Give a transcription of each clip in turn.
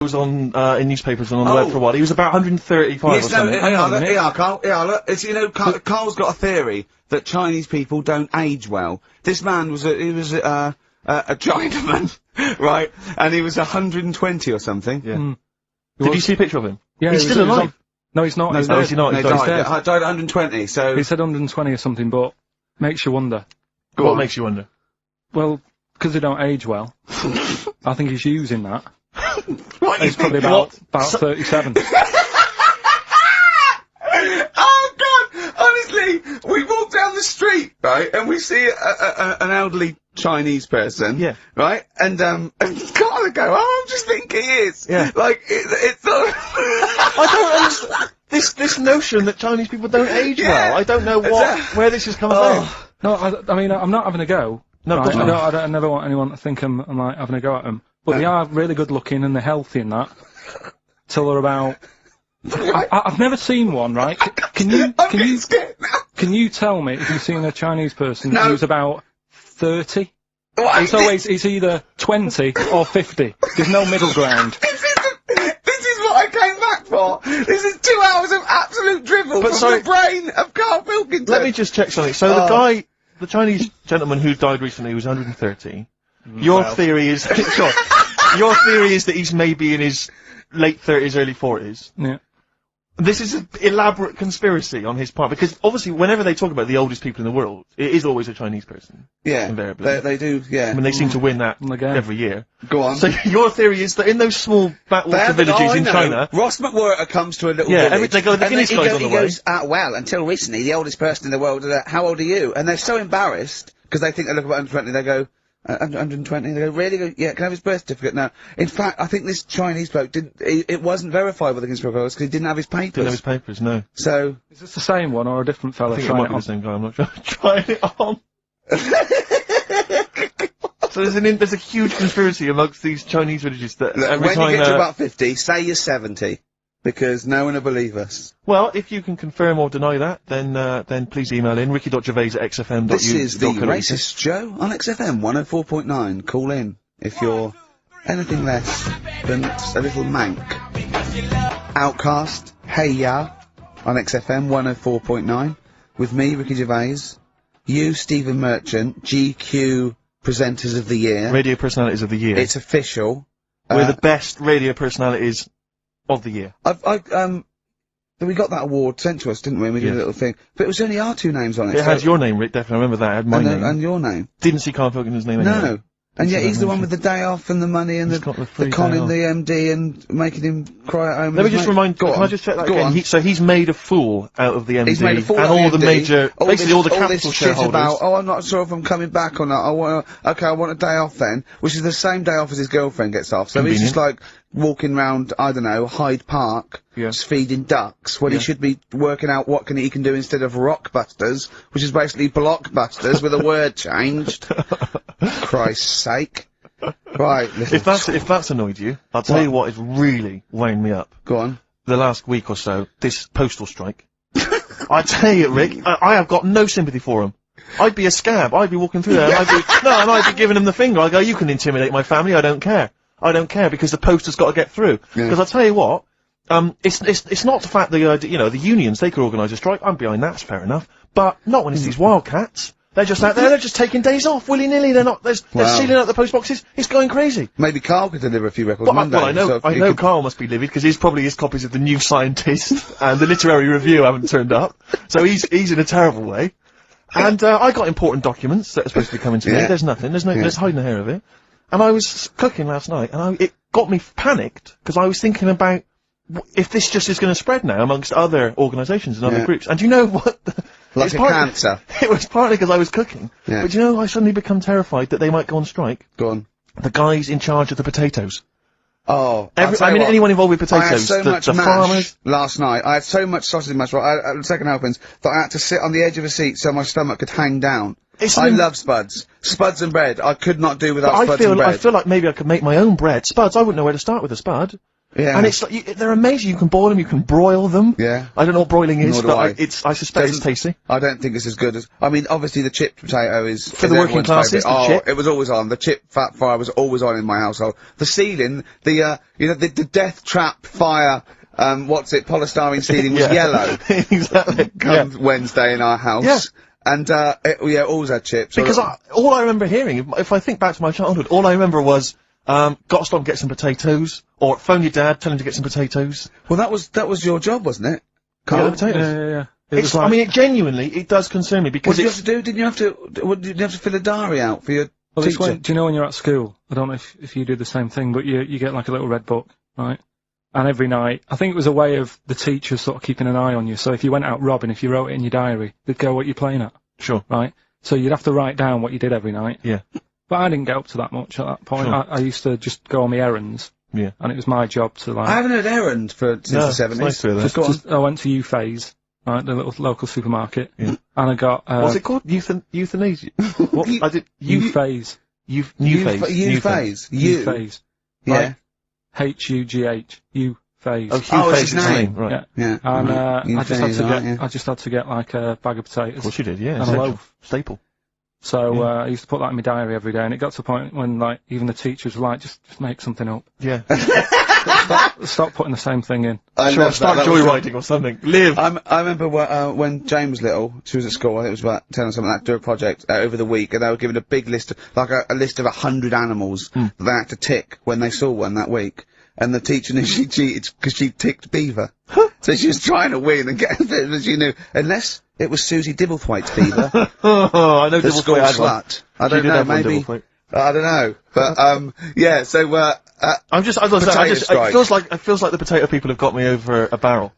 was on in newspapers and on the web for a while. He was about 135 or something. Carl, look, it's, you know, Carl's got a theory that Chinese people don't age well. This man was a Chinaman, right? And he was 120 or something. Yeah. Did you see a picture of him? Yeah, he's still alive. No, he's not. No, is he not? He died at 120, so... He said 120 or something, but makes you wonder. What makes you wonder? Well, because they don't age well. I think he's using that. What He's probably about 37. Oh God! Honestly, we walk down the street, right, and we see an elderly Chinese person, yeah, right, and Carl would go, "Oh, I'm just thinking he is." Yeah, like it's. I don't understand this notion that Chinese people don't age well. I don't know where this has come from. No, I mean, I'm not having a go. No, right? I never want anyone to think I'm like having a go at them. But they are really good looking and they're healthy and that. Till they're about. I've never seen one, right? Can you tell me if you've seen a Chinese person who's about 30? It's either 20 or 50. There's no middle ground. This is what I came back for. This is 2 hours of absolute drivel from the brain of Karl Pilkington. Let me just check something. So the Chinese gentleman who died recently was 130. Your theory is your theory is that he's maybe in his late 30s, early 40s. Yeah. This is an elaborate conspiracy on his part, because obviously whenever they talk about the oldest people in the world, it is always a Chinese person. Yeah. Invariably. They do, yeah. I mean, they seem to win that every year. Go on. So your theory is that in those small backwater villages in China... Ross McWhirter comes to a little village. They go, the Guinness guy's on the way. He goes, well, until recently, the oldest person in the world, how old are you? And they're so embarrassed, because they think they look about 120, they go, 120, they go, really? Go, yeah, can I have his birth certificate now? In fact, I think this Chinese bloke it wasn't verified with the conspiracy because he didn't have his papers. Didn't have his papers, no. So... Is this the same one or a different fella? I think it might be the same guy, I'm not sure. Trying it on. So there's a huge conspiracy amongst these Chinese villages that every time... When you get to about 50, say you're 70. Because no one will believe us. Well, if you can confirm or deny that, then please email in ricky.gervais@xfm.u. This is the Racist Joe on XFM 104.9. Call in if you're anything less than a little mank. Outcast, Hey Ya, on XFM 104.9, with me, Ricky Gervais, you, Stephen Merchant, GQ Presenters of the Year. Radio Personalities of the Year. It's official. We're the best radio personalities of the year. We got that award sent to us, didn't we? We did a little thing. But it was only our two names on it. It had your name, Rick, definitely. I remember that. It had my name. And your name. Didn't see Karl Pilkington's name anyway. No. And yet he's the one with the day off and the money and the conning the MD and making him cry at home. Let me just remind, can I just check that again? So he's made a fool out of the MD. He's made a fool out of the MD. And all the major, basically all the capital shareholders. About, oh, I'm not sure if I'm coming back or not. I want a day off then, which is the same day off as his girlfriend gets off. So he's just like walking round, I don't know, Hyde Park, just feeding ducks, when he should be working out what he can do instead of Rockbusters, which is basically Blockbusters with a word changed. Christ's sake. Right, if that's annoyed you, I'll tell you what is really weighing me up. Go on. The last week or so, this postal strike. I tell you, Rick, I have got no sympathy for him. I'd be a scab. I'd be walking through there, and I'd be giving him the finger. I go, you can intimidate my family. I don't care. I don't care because the post has got to get through. Because I'll tell you what, it's not the fact that the unions they could organise a strike. I'm behind that. It's fair enough. But not when it's these wildcats. They're just out there, they're just taking days off, willy-nilly, they're sealing out the post boxes, it's going crazy. Maybe Karl could deliver a few records Monday. Well, I know Karl must be livid, because his copies of the New Scientist and the Literary Review haven't turned up, so he's in a terrible way. And, I got important documents that are supposed to be coming to me, there's hiding a hair of it. And I was cooking last night, and it got me panicked, because I was thinking about, if this just is going to spread now amongst other organisations and other groups. And you know what? Like a cancer. It was partly because I was cooking. Yeah. But I suddenly become terrified that they might go on strike. Go on. The guys in charge of the potatoes. Oh. Anyone involved with potatoes. I had so much mash farmers. Last night. I had so much sausage mash, second helpings, that I had to sit on the edge of a seat so my stomach could hang down. I love spuds. Spuds and bread. I could not do without spuds and bread. I feel like maybe I could make my own bread. Spuds, I wouldn't know where to start with a spud. Yeah. And it's like, they're amazing. You can boil them, you can broil them. Yeah. I don't know what broiling is, Nor do but I. I suspect it's tasty. I don't think it's as good as, I mean, obviously the chipped potato is For the working everyone's classes, favourite. the chip. It was always on. The chip fat fire was always on in my household. The ceiling, the death trap fire, polystyrene ceiling was yellow. Exactly. Come Wednesday in our house. Yeah. And, always had chips. Because all I remember hearing, if I think back to my childhood, all I remember was, gotta stop and get some potatoes, or phone your dad, tell him to get some potatoes. Well, that was your job, wasn't it? Carl? Potatoes. Yeah. It's, I mean, it does concern me, because what did you have to do? Didn't you have to fill a diary out for your teacher? Do you know when you're at school, I don't know if you do the same thing, but you get like a little red book, right? And every night, I think it was a way of the teachers sort of keeping an eye on you. So if you went out robbing, if you wrote it in your diary, they'd go, what you're playing at. Sure. Right? So you'd have to write down what you did every night. Yeah. But I didn't get up to that much at that point. Sure. I used to just go on my errands. Yeah. And it was my job to like... I haven't heard errand since the 70s. Nice to hear that. I went to U-Phase, right, the little local supermarket. Yeah. And I got... what's it called? Euthanasia? What? I did... U-Phase. U-Phase. U-Phase. Yeah. H-U-G-H. U-Phase. Oh, it's his name. Right. Yeah. And, I Euphase, just had to get like a bag of potatoes. Of course you did, yeah. And a loaf. Staple. So, I used to put that in my diary every day, and it got to a point when, like, even the teachers were like, just make something up. Yeah. Stop putting the same thing in. Sure, start joyriding or something. Live! I remember when Jane was little, she was at school, I think it was about 10 or something, like that, do a project over the week, and they were given a big list of, like a list of 100 animals that they had to tick when they saw one that week. And the teacher knew she cheated because she ticked beaver. So she was trying to win and get a bit, but she knew, unless it was Susie Dibblethwaite's beaver. I know the school slut. I don't know, maybe. I don't know. But, yeah, so, I'm just, as I say, it feels like the potato people have got me over a barrel.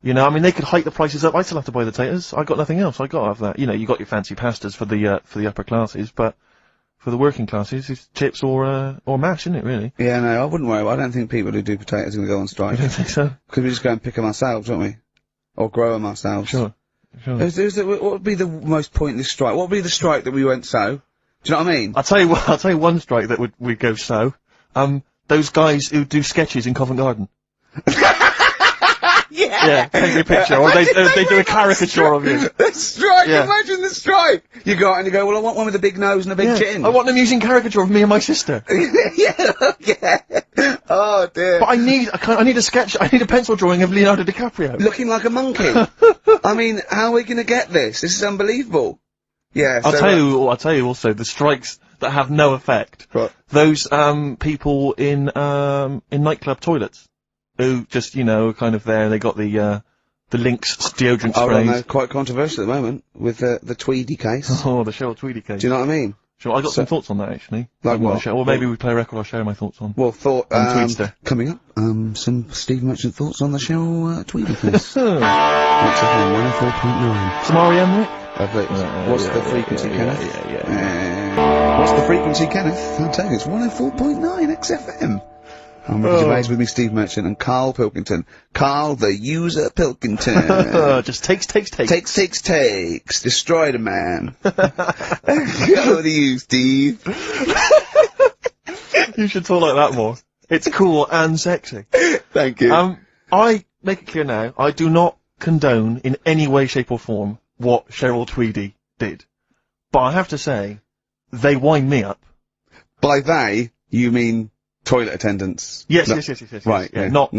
You know, I mean, they could hike the prices up. I still have to buy the potatoes. I got nothing else. I got to have that. You know, you got your fancy pastas for the upper classes, but for the working classes, it's chips or mash, isn't it, really? Yeah, no, I wouldn't worry. I don't think people who do potatoes are going to go on strike. You don't think so? Because we just go and pick them ourselves, don't we? Or grow them ourselves. Sure. What would be the most pointless strike? What would be the strike that we went so? Do you know what I mean? I'll tell you one strike that would go so. Those guys who do sketches in Covent Garden. Yeah, take me a picture, or they do a caricature of you. The strike, imagine the strike! You go out and you go, well, I want one with a big nose and a big chin. I want them using caricature of me and my sister. yeah. Oh dear. But I need a sketch, I need a pencil drawing of Leonardo DiCaprio. Looking like a monkey. I mean, how are we gonna get this? This is unbelievable. Yeah, I'll tell you also, the strikes that have no effect. Right. Those, people in nightclub toilets. Who just, you know, kind of there, they got the Lynx deodorant sprays. Oh, no, quite controversial at the moment, with the Tweedy case. Oh, the Cheryl Tweedy case. Do you know what I mean? Sure, I got some thoughts on that, actually. Like what? Or maybe we play a record, I'll share my thoughts on. Well, Tweedster. Coming up, some Steve Merchant thoughts on the Cheryl Tweedy case. What's FM 104.9. Some R.E.M., Rick? What's the frequency, Kenneth? What's the frequency, Kenneth? I'll tell you, it's 104.9 XFM. I'm Ricky Gervais with me, Steve Merchant, and Karl Pilkington. Karl, the user Pilkington. Just takes. Takes. Destroy the man. Go to you, Steve. You should talk like that more. It's cool and sexy. Thank you. I make it clear now, I do not condone in any way, shape or form what Cheryl Tweedy did. But I have to say, they wind me up. By they, you mean toilet attendants? Yes. Right, yeah. yeah, Not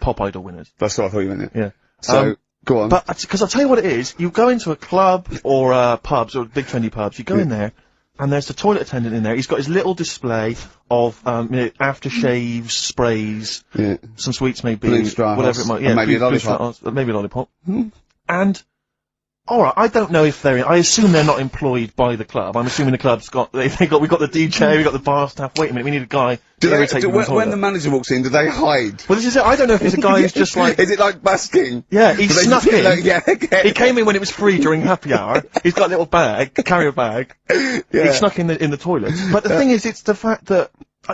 Pop Idol winners. That's what I thought you meant, yeah. So, go on. But, because I'll tell you what it is, you go into a club, or, pubs, or big trendy pubs, you go in there, and there's the toilet attendant in there, he's got his little display of, aftershaves, sprays, some sweets maybe, whatever it might, maybe a lollipop. Maybe a lollipop. And, alright, I don't know if I assume they're not employed by the club. I'm assuming the club's we've got the DJ, we've got the bar staff, wait a minute, we need a guy to irritate them. When the manager walks in, do they hide? Well, this is it, I don't know if he's a guy who's just like... Is it like busking? Yeah, he snuck in. Okay. He came in when it was free during happy hour, he's got a little bag, carrier bag, he snuck in the toilet. But the thing is, it's the fact that...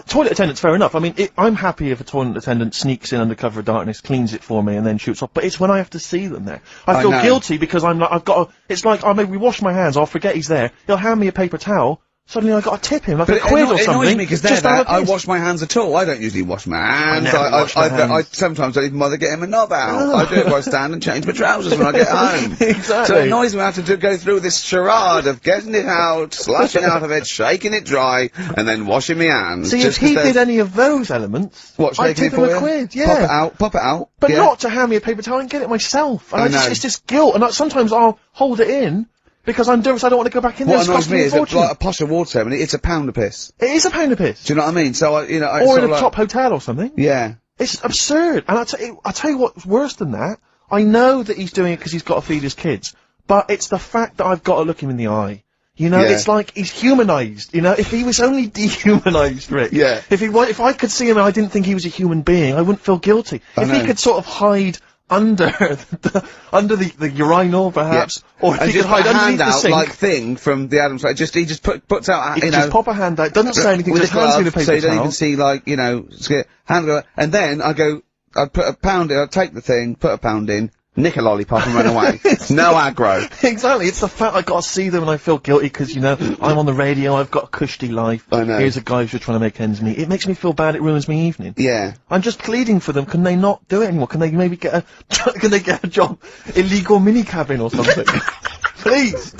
toilet attendants, fair enough. I mean, I'm happy if a toilet attendant sneaks in under cover of darkness, cleans it for me, and then shoots off. But it's when I have to see them there. I feel guilty because I've got it's like, maybe we wash my hands, I'll forget he's there. He'll hand me a paper towel, suddenly I got to tip him like a quid or something. It annoys me because I piss. wash my hands at all. I don't usually wash my hands. I sometimes don't even bother getting my knob out. Oh. I do it by stand and change my trousers when I get home. Exactly. So it annoys me having to go through this charade of getting it out, slashing out of it, shaking it dry, and then washing my hands. See, if he did any of those elements, I'd tip him a quid, yeah. Pop it out. But not to hand me a paper towel and get it myself. And it's just guilt, and sometimes I'll hold it in, because I'm nervous I don't want to go back in there. What annoys me is like a posh award ceremony, it's a pound of piss. It is a pound of piss. Do you know what I mean? So, or in a top hotel or something. Yeah. It's absurd. And I'll tell you what's worse than that. I know that he's doing it because he's got to feed his kids. But it's the fact that I've got to look him in the eye. You know, it's like he's humanised. You know, if he was only dehumanised, Rick. Yeah. If I could see him and I didn't think he was a human being, I wouldn't feel guilty. If he could sort of hide under the urinal, perhaps, or if he could hide underneath the sink. Like thing from the Adams Family. He just puts out, He just pop a hand out, doesn't say anything, just hands me the paper so you don't towel. even see, like, you know, hand, and then I put a pound in, I take the thing, put a pound in, nick a lollipop and run away. No aggro. Exactly, it's the fact I gotta see them and I feel guilty because, you know, I'm on the radio, I've got a cushy life. I know. Here's a guy who's just trying to make ends meet. It makes me feel bad, it ruins my evening. Yeah. I'm just pleading for them, can they not do it anymore? Can they maybe get a job, illegal mini cabin or something? Please.